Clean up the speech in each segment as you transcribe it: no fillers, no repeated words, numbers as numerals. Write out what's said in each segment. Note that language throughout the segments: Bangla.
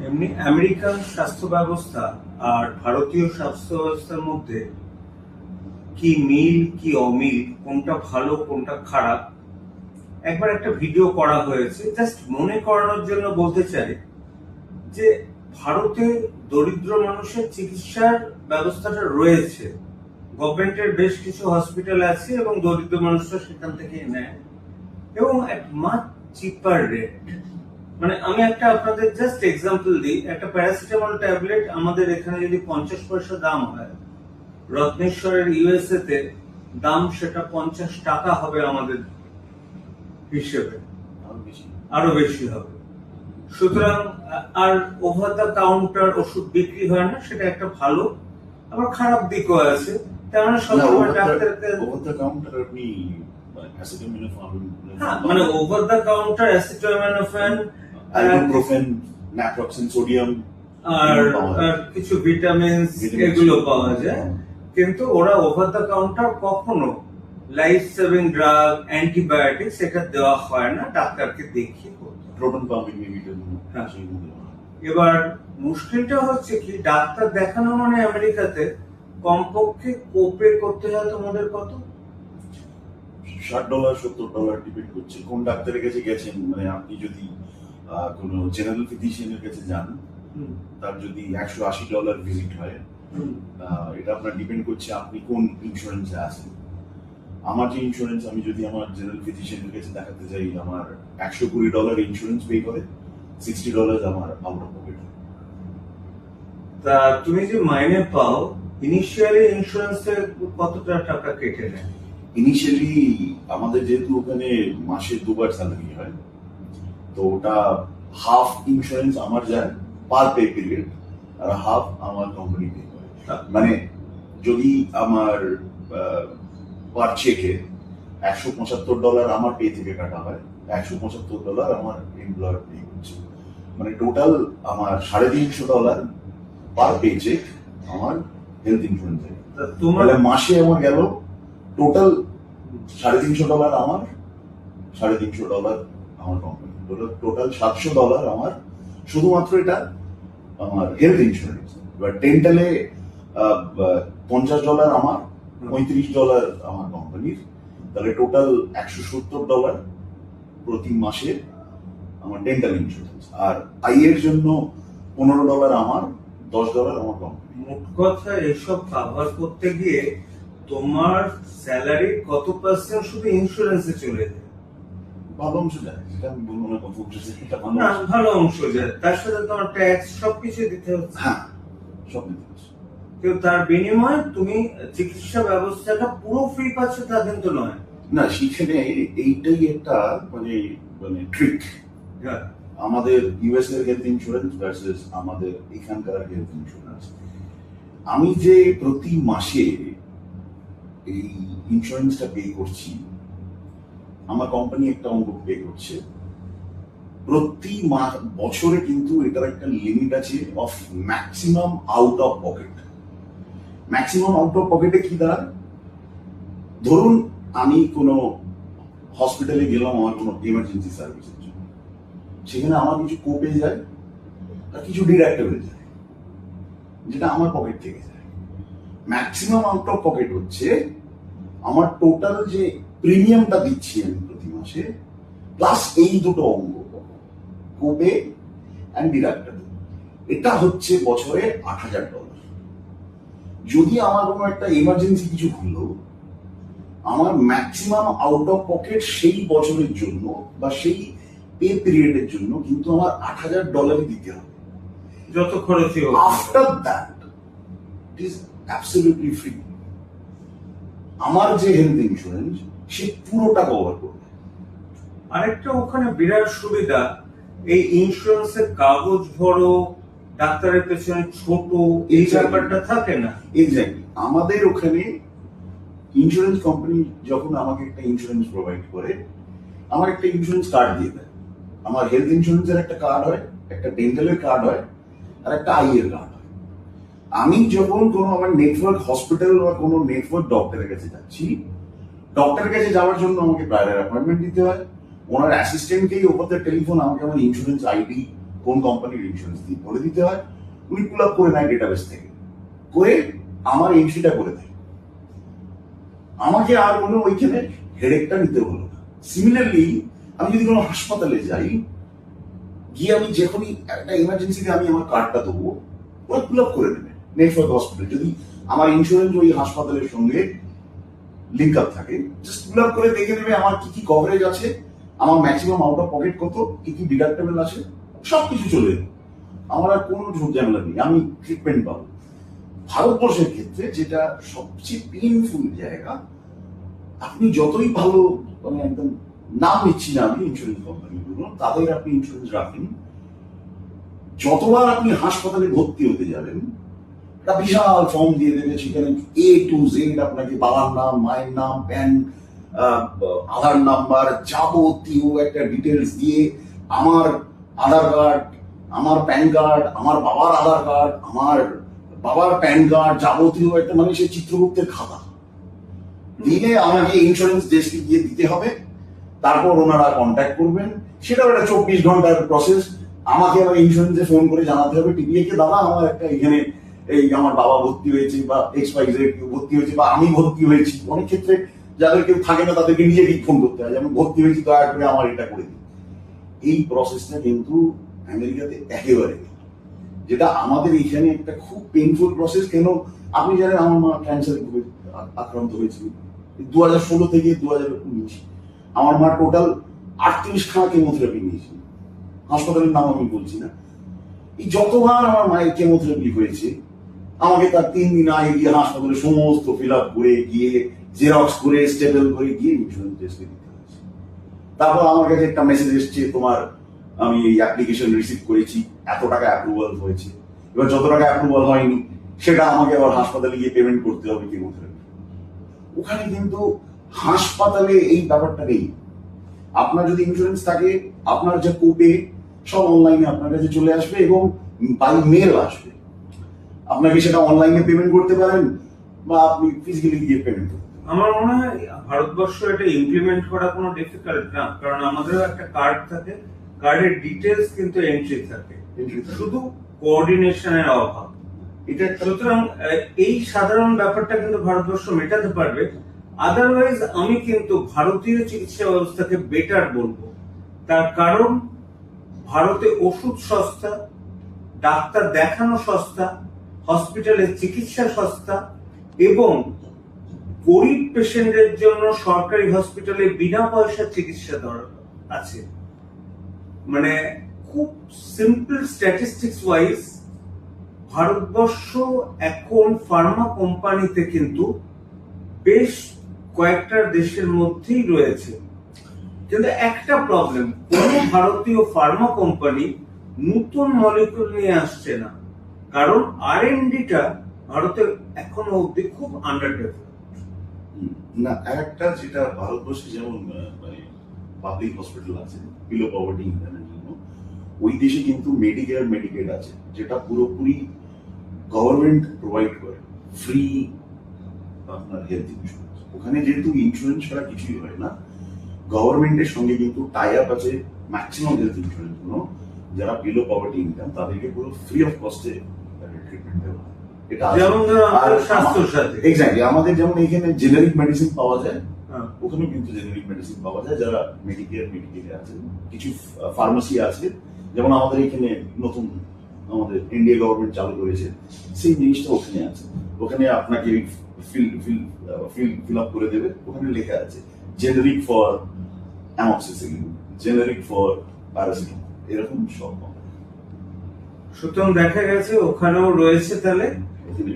এমনি আমেরিকান স্বাস্থ্য ব্যবস্থা আর ভারতীয় স্বাস্থ্য ব্যবস্থার মধ্যে কি মিল কি অমিল, কোনটা ভালো কোনটা খারাপ, একবার একটা ভিডিও করা হয়েছে। জাস্ট মনে করানোর জন্য বলতে চাই যে ভারতে দরিদ্র মানুষের চিকিৎসার ব্যবস্থাটা রয়েছে, গভর্নমেন্টের বেশ কিছু হসপিটাল আছে এবং দরিদ্র মানুষরা সেখান থেকে নেয় এবং এক মাছ চিপার রেট। মানে আমি একটা আপনাদের জাস্ট এক্সাম্পল দিই, একটা প্যারাসিটামল ট্যাবলেট আমাদের এখানে যদি 50 পয়সা দাম হয়, রত্নেশ্বরের ইউএসএ তে দাম সেটা 50 টাকা হবে আমাদের হিসেবে, আরো বেশি হবে। সুতরাং আর ওভার দ্য কাউন্টার ওষুধ বিক্রি হয় না, সেটা একটা ভালো, আবার খারাপ দিকও আছে। তেমন সবসময় ডাক্তারকে মানে over the counter acetaminophen, ibuprofen, naproxen, sodium আর কিছু ভিটামিনস এগুলো পাওয়া যায়, কিন্তু ওরা ওভার দ্য কাউন্টার কখনো লাইফ সেভিং ড্রাগ, অ্যান্টিবায়োটিক সেটা দেওয়া হয় না, ডাক্তারকে দেখিয়ে করতে হয়। Proton pump inhibitor. এবার মুশকিলটা হচ্ছে কি, ডাক্তার দেখানো মানে আমেরিকাতে কমপক্ষে কোপে করতে হয় তোমাদের কত? $60 $70 ডিপেন্ড করছে কোন ডাক্তারের কাছে গেছেন। মানে আপনি যদি কোনো জেনারেল ফিজিশিয়ানের কাছে যান, তার যদি $180 ভিজিট হয়, এটা আপনার ডিপেন্ড করছে আপনি কোন ইন্স্যুরেন্সে আছেন। আমার যে ইন্স্যুরেন্স, আমি যদি আমার জেনারেল ফিজিশিয়ানের কাছে দেখাতে যাই, আমার $120 ইন্স্যুরেন্স পে করে, $60 আমার আউট অফ পকেট। তা তুমি যে মাইনে পাও, ইনিশিয়ালি ইন্স্যুরেন্সে কতটা টাকা কেটে নেয়? ইনিশিয়ালি আমাদের যেহেতু ওখানে মাসে 2বার স্যালারি হয়, তো ওটা হাফ ইন্স্যুরেন্স আমার যায় পার পে পিরিয়ড, আর হাফ আমার কোম্পানি পে করে। মানে যদি আমার পার চেকে $175 আমার পে থেকে কাটা হয়, $175 আমার এমপ্লয়ার পে করছে। মানে টোটাল আমার $350 পার পে চেক আমার হেলথ ইন্স্যুরেন্স। তোমার মাসে আমার গেল টোটাল $350 আমার, $350 আমার কোম্পানি, টোটাল $700 আমার শুধুমাত্র এটা আমার হেলথ ইন্স্যুরেন্স। এবার ডেন্টালে $50 আমার, $35 আমার কোম্পানির, তাহলে টোটাল $170 প্রতি মাসে আমার ডেন্টাল ইন্স্যুরেন্স। আর আইয়ের জন্য $15 আমার, $10 আমার কোম্পানি। মোট কথা এসব কভার করতে গিয়ে তোমার স্যালারি কত পার্সেন্ট শুধু ইন্স্যুরেন্সে চলে যায়? ভালো অংশ যায়, সেটা আমি বলবো না কত অংশ যায়, এটা না, ভালো অংশ যায়, তার সাথে তোমার ট্যাক্স সবকিছু দিতে হচ্ছে। হ্যাঁ, সব দিতে হচ্ছে। কিন্তু তার বিনিময়ে তুমি চিকিৎসা ব্যবস্থাটা পুরো ফ্রি পাচ্ছ তা কিন্তু নয়। না, সেখানে এইটাই একটা মানে মানে ট্রিক। আমাদের ইউএস এর হেলথ ইন্স্যুরেন্স ভার্সেস আমাদের এখানকার হেলথ ইন্স্যুরেন্স। আমি যে প্রতি মাসে এই ইন্স্যুরেন্সটা পে করছি, আমার কোম্পানি একটা অঙ্ক পে করছে প্রতি বছরে, কিন্তু এটার একটা লিমিট আছে of maximum out of pocket. Maximum out of পকেটে কি দাঁড়ায়? ধরুন আমি কোনো হসপিটালে গেলাম আমার কোনো ইমার্জেন্সি সার্ভিসের জন্য, সেখানে আমার কিছু কোপে যায় আর কিছু ডিডাক্টেবল যায়, যেটা আমার পকেট থেকে যায়। ম্যাক্সিমাম আউট অফ পকেট হচ্ছে আমার টোটাল যে প্রিমিয়ামটা দিচ্ছি আমি প্রতি মাসে, প্লাস এই দুটো অঙ্গ, কোপে অ্যান্ড ডিডাক্টেবল, এটা হচ্ছে বছরে $8,000। যদি আমার কোনো একটা ইমার্জেন্সি কিছু হলো, আমার ম্যাক্সিমাম আউট অফ পকেট সেই বছরের জন্য বা সেই পে পিরিয়ডের জন্য কিন্তু আমার $8,000 দিতে হবে, যত খরচই হোক। After that it is absolutely free. আমার যে হেলথ ইন্স্যুরেন্স, সে পুরোটা কভার করবে। আরেকটা ওখানে বিরাট সুবিধা, এই ইন্স্যুরেন্সের কাগজ ভরো, ডাক্তারের পেছনে ছোট, এই ব্যাপারটা থাকে না। এক্স্যাক্টলি, আমাদের ওখানে ইন্স্যুরেন্স কোম্পানি যখন আমাকে একটা ইন্স্যুরেন্স প্রোভাইড করে, আমার একটা ইন্স্যুরেন্স কার্ড দিয়ে দেয়। আমার হেলথ ইন্স্যুরেন্সের একটা কার্ড হয়, একটা ডেন্টালের কার্ড হয়, আর একটা আইয়ের কার্ড হয়। আমি যখন কোনো আমার নেটওয়ার্ক হসপিটাল বা কোনো নেটওয়ার্ক ডক্টরের কাছে যাচ্ছি, ডক্টরের কাছে যাওয়ার জন্য আমাকে প্রায়র অ্যাপয়েন্টমেন্ট দিতে হয়। ওনার অ্যাসিস্ট্যান্টকেই ওপর দ্য টেলিফোন আমাকে আমার ইন্স্যুরেন্স আইডি কোন কোম্পানির ইন্স্যুরেন্স দিই বলে দিতে হয়, উনি পুল আপ করে নেয় ডেটাবেস থেকে, করে আমার এন্ট্রিটা করে দেয়। আমাকে আর কোনো ওইখানে হেডেকটা নিতে হলো না। সিমিলারলি আমি যদি কোনো হাসপাতালে যাই, গিয়ে আমি যখনই একটা ইমার্জেন্সিতে আমি আমার কার্ডটা দেবো, ওরা পুল আপ করে নেবে নেটওয়ার্ক হসপিটাল, যদি আমার ইন্স্যুরেন্স ওই হাসপাতালের সঙ্গে লিঙ্ক আপ থাকে, জাস্ট পুল আপ করে দেখে নেবে আমার কি কি কভারেজ আছে, আমার ম্যাক্সিমাম আউট অফ পকেট কত, কি কি ডিডাক্টেবল আছে, সবকিছু চলে এলো। আমার আর কোনো ঝামেলা নেই, আমি ট্রিটমেন্ট পাবো। ভারতবর্ষের ক্ষেত্রে যেটা সবচেয়ে পেইনফুল জায়গা, আপনি যতই ভালো, মানে একদম নাম নিচ্ছি না আমি ইন্স্যুরেন্স কোম্পানিগুলো, তাদের আপনি ইন্স্যুরেন্স রাখেন, যতবার আপনি হাসপাতালে ভর্তি হতে যাবেন একটা বিশাল ফর্ম দিয়ে দেবে, সেখানে A to Z আপনাকে বাবার নাম, মায়ের নাম, প্যান, আধার নাম্বার, যাবতীয় একটা ডিটেলস দিয়ে, আমার আধার কার্ড, আমার প্যান কার্ড, আমার বাবার আধার কার্ড, আমার বাবার প্যান কার্ড, যাবতীয় একটা, মানে সে চিত্রগুপ্তের খাতা দিলে আমাকে ইন্স্যুরেন্স ডেস্কে গিয়ে দিতে হবে। তারপর ওনারা কন্ট্যাক্ট করবেন, সেটাও একটা 24 ঘন্টার প্রসেস। আমাকে আবার ইন্স্যুরেন্সে ফোন করে জানাতে হবে টিপিএ কে, দাদা আমার একটা এখানে এই আমার বাবা ভর্তি হয়েছে, বা XYZ কেউ ভর্তি হয়েছে, বা আমি ভর্তি হয়েছি। অনেক ক্ষেত্রে যাদের কেউ থাকে না তাদেরকে নিজেকেই ফোন করতে হয়, আমি ভর্তি হয়েছি, দয়া করে আমার এটা করে দিন। এই প্রসেসটা কিন্তু আমেরিকাতে একেবারে নেই, যেটা আমাদের এখানে একটা খুব পেইনফুল প্রসেস। কেন আপনি জানেন আমার মা ক্যান্সারে আক্রান্ত হয়েছিল 2016 থেকে 2019, আমার মা টোটাল 38 খানা কেমোথেরাপি নিয়েছিল, হাসপাতালের নাম আমি বলছি না। এই যতবার আমার মায়ের কেমোথেরাপি হয়েছে, আমাকে তার 3 দিন আগে গিয়ে হাসপাতালে সমস্ত ফিল আপ করে গিয়ে, জেরক্স করে, স্টেবল করে গিয়ে ইন্স্যুরেন্স টেস্টে দিতে হয়েছে। তারপর আমার কাছে একটা মেসেজ এসছে, তোমার আমি এই অ্যাপ্লিকেশন রিসিভ করেছি, এত টাকা অ্যাপ্রুভাল হয়েছে। এবার যত টাকা অ্যাপ্রুভাল হয়নি সেটা আমাকে আবার হাসপাতালে গিয়ে পেমেন্ট করতে হবে কেমোথেরাপি। ওখানে কিন্তু হাসপাতালে এই ব্যাপারটা নেই। আপনার যদি ইন্স্যুরেন্স থাকে, আপনার যে কোপে সব অনলাইনে আপনার কাছে চলে আসবে এবং বাই মেল আসবে। আপনাকে সেটা অনলাইনে পেমেন্ট করতে পারেন, বা আপনি ফিজিক্যালি গিয়ে পেমেন্ট করতে পারেন। আমার মনে হয় ভারতবর্ষ এটা ইমপ্লিমেন্ট করা কোনো ডিফিকাল্ট না, কারণ আমাদেরও একটা কার্ড থাকে, কার্ডের ডিটেলস কিন্তু এন্ট্রি থাকে, শুধু কোঅর্ডিনেশনের অভাব। এটা একটা সুতরাং এই সাধারণ ব্যাপারটা কিন্তু ভারতবর্ষ মেটাতে পারবে। আদারওয়াইজ আমি কিন্তু ভারতীয় চিকিৎসা ব্যবস্থাকে বেটার বলবো। তার কারণ ভারতে ওষুধ সস্তা, ডাক্তার দেখানো সস্তা, হসপিটালে চিকিৎসা সস্তা, এবং গরিব পেশেন্টের জন্য সরকারি হসপিটালে বিনা পয়সা চিকিৎসা আছে। মানে খুব সিম্পল স্ট্যাটিস্টিক্স ওয়াইজ ভারতবর্ষ এখন ফার্মা কোম্পানিতে কিন্তু বেশ কয়েকটা দেশের মধ্যেই রয়েছে। কিন্তু একটা প্রবলেম, কোন ভারতীয় ফার্মা কোম্পানি নতুন মলিকুল নিয়ে আসছে না, কারণ R&Dটা ভারতে এখনো অব্দি খুব আন্ডার ডেভেলপ। না, একটা যেটা ভারতবর্ষে যেমন মানে পাবলিক হসপিটাল আছে বিলো পভার্টি ইনকামের জন্য, ওই দেশে কিন্তু মেডিকেয়ার মেডিকেড আছে, যেটা পুরোপুরি গভর্নমেন্ট প্রোভাইড করে ফ্রি আপনার হেলথ ইন্স্যুরেন্স। ওখানে যেহেতু ইন্স্যুরেন্স ছাড়া কিছুই হয় না, গভর্নমেন্টের সঙ্গে কিন্তু টাই আপ আছে ম্যাক্সিমাম হেলথ ইন্স্যুরেন্স গুলো, যারা বিলো পভার্টি ইনকাম তাদেরকে পুরো ফ্রি অফ কস্টে ট্রিটমেন্ট দেওয়া হয়। এটা যেমন স্বাস্থ্য সাথী, এক্স্যাক্টলি আমাদের যেমন এখানে জেনারিক মেডিসিন পাওয়া যায়, ওখানেও কিন্তু জেনারিক মেডিসিন পাওয়া যায় যারা মেডিকেয়ার মেডিকেলে আছে। কিছু ফার্মেসি আছে, যেমন আমাদের এখানে নতুন আমাদের ইন্ডিয়া গভর্নমেন্ট চালু করেছে, সেই জিনিসটা ওখানে আছে। ওখানে আপনাকে ফিল আপ করে দেবে, ওখানে লেখা আছে generic for amoxicillin, generic for paracetamol, এরকম সব। সুতরাং দেখা গেছে ওখানেও রয়েছে তাহলে।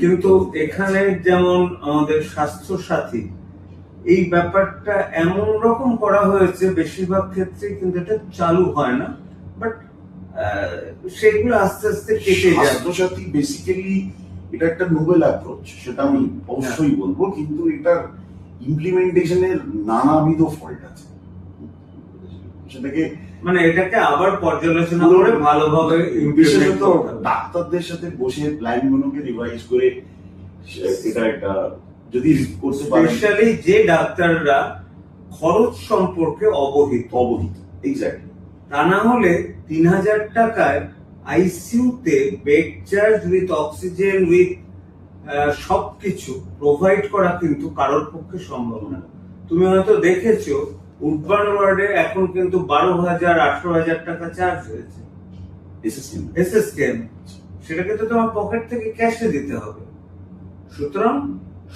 কিন্তু এখানে যেমন আমাদের স্বাস্থ্য সাথী, এই ব্যাপারটা এমন রকম করা হয়েছে বেশিরভাগ ক্ষেত্রে কিন্তু এটা চালু হয় না, বাট সেগুলো আস্তে আস্তে কেটে যায়। স্বাস্থ্যসাথী বেসিক্যালি এটা একটা নোবেল অ্যাপ্রোচ, সেটা আমি অবশ্যই বলবো, কিন্তু এটার ইমপ্লিমেন্টেশনের নানাবিধ ফল্ট আছে। সেটাকে মানে এটাকে আবার পর্যালোচনা করে ভালোভাবে, বিশেষত ডাক্তারদের সাথে বসে প্ল্যান গুলোকে রিভাইজ করে এটা একটা যদি করতে পারে, স্পেশালি যে ডাক্তাররা খরচ সম্পর্কে অবহিত, এক্স্যাক্টলি। তা না হলে 3000 টাকায় আইসিইউতে bed charge with oxygen with সবকিছু প্রোভাইড করা কিন্তু কারোর পক্ষে সম্ভব না। তুমি হয়তো দেখেছো উডবার্ন ওয়ার্ডে এখন কিন্তু 12,000 18,000 টাকা চার্জ হয়েছে এসএসকেএম, সেটা কিন্তু তোমার পকেট থেকে ক্যাশে দিতে হবে। সুতরাং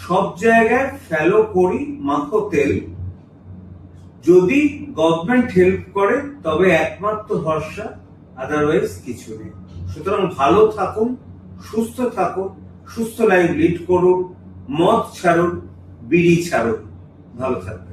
সব জায়গায় ফেলো করি মাখো তেল, যদি গভর্নমেন্ট হেল্প করে তবে একমাত্র ভরসা, আদারওয়াইজ কিছু নেই। সুতরাং ভালো থাকুন, সুস্থ থাকুন, সুস্থ লাইফ লিড করুন, মদ ছাড়ুন, বিড়ি ছাড়ুন, ভালো থাকুন।